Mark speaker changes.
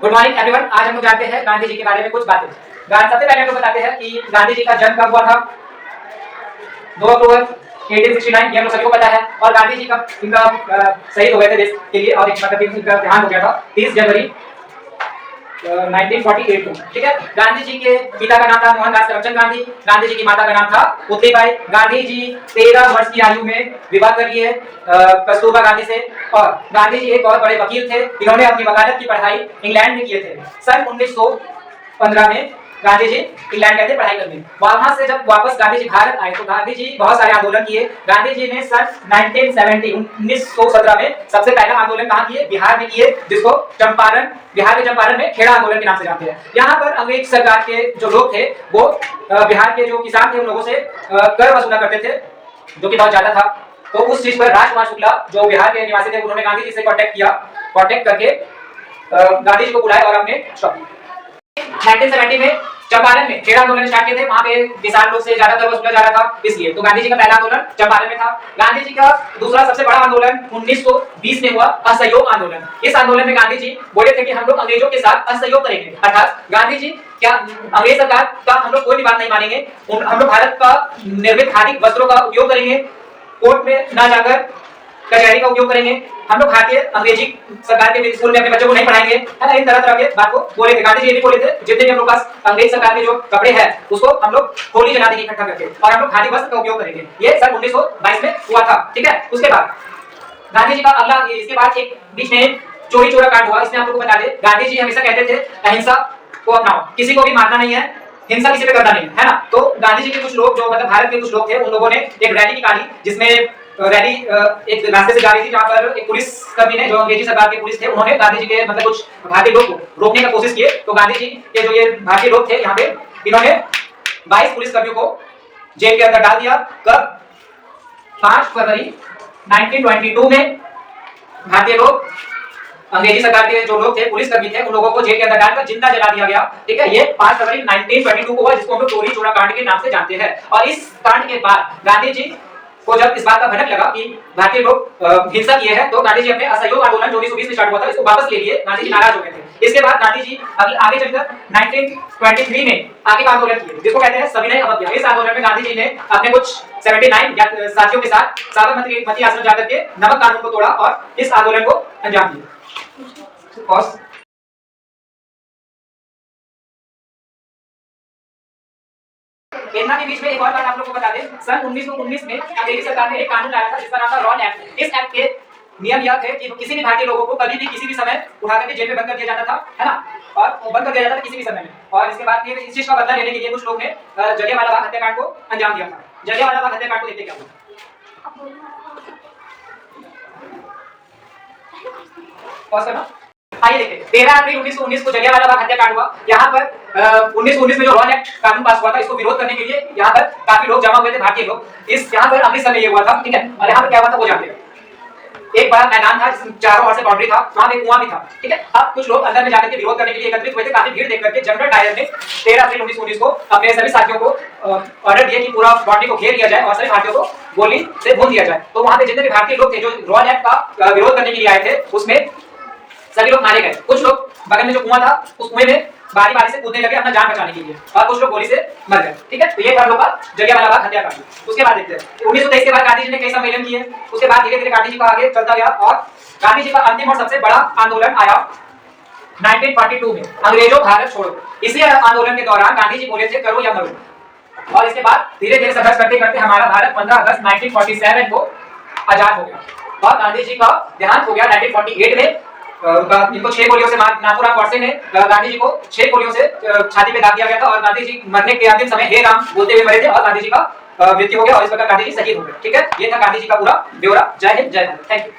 Speaker 1: Good morning everyone. आज हम लोग जानते हैं गांधी जी के बारे में कुछ बातें। सबसे पहले हम लोग बताते हैं कि गांधी जी का जन्म कब हुआ था। 2 अक्टूबर 1869, ये हम लोग सभी को पता है। और गांधी जी का इनका शहीद हो गए थे देश के लिए और मतलब इनका देहांत हो गया था 30 जनवरी 1948 को। ठीक है। गांधी जी के पिता का नाम था मोहनदास करमचंद गांधी। गांधी जी की माता का नाम था पुतलीबाई। गांधी जी 13 वर्ष की आयु में विवाह कर लिए कस्तूरबा गांधी से। और गांधी जी एक बहुत बड़े वकील थे। इन्होंने अपनी वकालत की पढ़ाई इंग्लैंड में किए थे। सन 1915 में गांधी जी इंग्लैंड गए थे पढ़ाई करने। वहां से जब वापस गांधी जी भारत आए तो गांधी जी बहुत सारे आंदोलन किए। गांधी जी ने सन 1917 में सबसे पहला आंदोलन कहां किए? बिहार में किए, जिसको चंपारण, बिहार के चंपारण में खेड़ा आंदोलन के नाम से जानते हैं। यहाँ पर अंग्रेज सरकार के जो लोग थे वो बिहार के जो किसान थे उन लोगों से कर वसूला करते थे, जो कि बहुत ज्यादा था। तो उस चीज पर राजकुमार शुक्ला जो बिहार के निवासी थे उन्होंने गांधी जी से कांटेक्ट किया। कांटेक्ट करके गांधी जी को बुलाया और हमने 1970 में चंपारण में खेड़ा आंदोलन स्टार्ट किए थे। वहां पे किसान लोग से ज्यादा कर वसूला जा रहा था, इसलिए तो गांधी जी का पहला आंदोलन चंपारण में था। गांधी जी का दूसरा सबसे बड़ा आंदोलन 1920 में हुआ, असहयोग आंदोलन। इस आंदोलन में गांधी जी बोले थे कि हम लोग अंग्रेजों के साथ असहयोग करेंगे, अर्थात गांधी जी क्या अंग्रेज सरकार का हम लोग कोई भी बात नहीं मानेंगे। हम लोग भारत का निर्मित खादी वस्त्रों का उपयोग करेंगे, कोर्ट में ना जाकर कचहरी का उपयोग करेंगे, हम लोग भारतीय अंग्रेजी सरकार के स्कूल में अपने बच्चों को नहीं पढ़ाएंगे, है ना। इन तरह तरह के बात को बोले थे। गांधी जी ये भी बोले थे जितने भी हम लोग पास अंग्रेज सरकार के जो कपड़े हैं उसको हम लोग होली जला देंगे इकट्ठा करके और हम लोग खादी वस्त्र का उपयोग करेंगे। ये सन 1922 में हुआ था। ठीक है। उसके बाद गांधी जी का अगला, इसके बाद एक बीच में चोरी चोरा कांड हुआ। इसमें आप लोगों को बता दें गांधी जी हमेशा कहते थे अहिंसा को अपनाओ, किसी को भी मारना नहीं है, हिंसा किसी पे करना नहीं है ना। तो गांधी जी के कुछ लोग जो मतलब भारत के कुछ लोग थे उन लोगों ने एक रैली निकाली, जिसमें रैली एक रास्ते से जा रही थी जहां पर एक पुलिस कर्मी ने, जो अंग्रेजी सरकार के पुलिस थे, उन्होंने गांधी जी के मतलब कुछ भारतीय लोग को रोकने का कोशिश किए। तो गांधी जी के जो ये भारतीय लोग थे यहाँ पे, इन्होंने 22 पुलिस कर्मियों को जेल के अंदर डाल दिया। कब? 5 फरवरी 1922 में भारतीय लोग, अंग्रेजी सरकार के जो लोग थे पुलिस कर्मी थे, उन लोगों को जेल के अंदर डालकर जिंदा जला दिया गया। ठीक है। ये 5 फरवरी 1922 को हुआ, जिसको हम लोग चोरी चोरा कांड के नाम से जानते हैं। और इस कांड के बाद गांधी जी को जब इस बात का भनक लगा कि भारतीय लोग हिंसा किए हैं, तो गांधी जी अपने असहयोग आंदोलन जो 1920 में स्टार्ट हुआ था इसको वापस ले लिए। गांधी जी नाराज हो गए थे। इसके बाद गांधी जी आगे चलकर 1923 में आगे का आंदोलन किए, जिसको कहते हैं सविनय अवज्ञा। इस आंदोलन में गांधी जी ने अपने कुछ 79 साथियों के साथ साबरमती आश्रम जाकर के नमक कानून को तोड़ा और इस आंदोलन को अंजाम दिया। इतना के बीच में एक और बात आप लोगों को बता दें, सन 1919 में अंग्रेजी सरकार ने एक कानून लाया था जिसका नाम था रॉल एक्ट। इस एक्ट के नियम यह थे कि किसी भी भारतीय लोगों को कभी भी किसी भी समय उठा करके जेल में बंद कर दिया जाता था, है ना, और बंद कर दिया जाता था किसी भी समय में। और इसके बाद फिर इस चीज का बदला लेने के लिए कुछ लोग ने जलियांवाला बाग हत्याकांड को अंजाम दिया था। जलियांवाला बाग हत्याकांड को देखते क्या हुआ। आइए देखिए, 13 अप्रैल 1919 को जलियांवाला बाग हत्याकांड हुआ। यहाँ पर 1919 में जो रॉल एक्ट कानून पास हुआ था, इसको विरोध करने के लिए यहाँ पर काफी लोग जमा हुए थे, भारतीय लोग। इस यहाँ पर अमृतसर में ये हुआ था। ठीक है। और यहाँ पर क्या हुआ था वो जानते हैं। एक बड़ा मैदान था जिसमें चारों ओर से बाउंड्री था, वहां पे कुआं भी था। ठीक है। अब कुछ लोग अंदर में जाकर के विरोध करने के लिए एकत्रित हुए थे। काफी भीड़ देख करके जनरल डायर ने 13 अप्रैल 1919 को अपने सभी साथियों को ऑर्डर दिया कि पूरा बाउंड्री को घेर लिया जाए और सभी भारतीयों को गोली से भून दिया जाए। तो वहां पे जितने भी भारतीय लोग थे जो रॉल एक्ट का विरोध करने के लिए आए थे, उसमें सभी लोग मारे गए। कुछ लोग बगल में जो कुआं था उस कुएं में बारी बारी से कूदने लगे अपना जान बचाने के लिए, और कुछ लोग गोली से मर गए। ठीक है। तो ये था लोग का जलियांवाला बाग हत्याकांड। उसके बाद देखते हैं 1923 के बाद गांधी जी ने कई सम्मेलन किए। उसके बाद धीरे धीरे गांधी जी का आगे चलता गया और गांधी जी का अंतिम और सबसे बड़ा आंदोलन आया 1942 में, अंग्रेजों भारत छोड़ो। इसी आंदोलन के दौरान गांधी जी बोले थे करो या मरो। और इसके बाद धीरे धीरे संघर्ष करते करते हमारा भारत 15 अगस्त 1947 को आजाद हो गया और गांधी जी का देहांत हो गया 1948 में। इनको 6 गोलियों से नाथूराम गोडसे ने गांधी जी को 6 गोलियों से छाती पे दाग दिया गया था और गांधी जी मरने के अंतिम समय हे राम बोलते हुए मरे थे और गांधी जी का मृत्यु हो गया और इस प्रकार गांधी जी शहीद हो गए। ठीक है। ये था गांधी जी का पूरा ब्यौरा। जय हिंद, जय भारत। Thank you.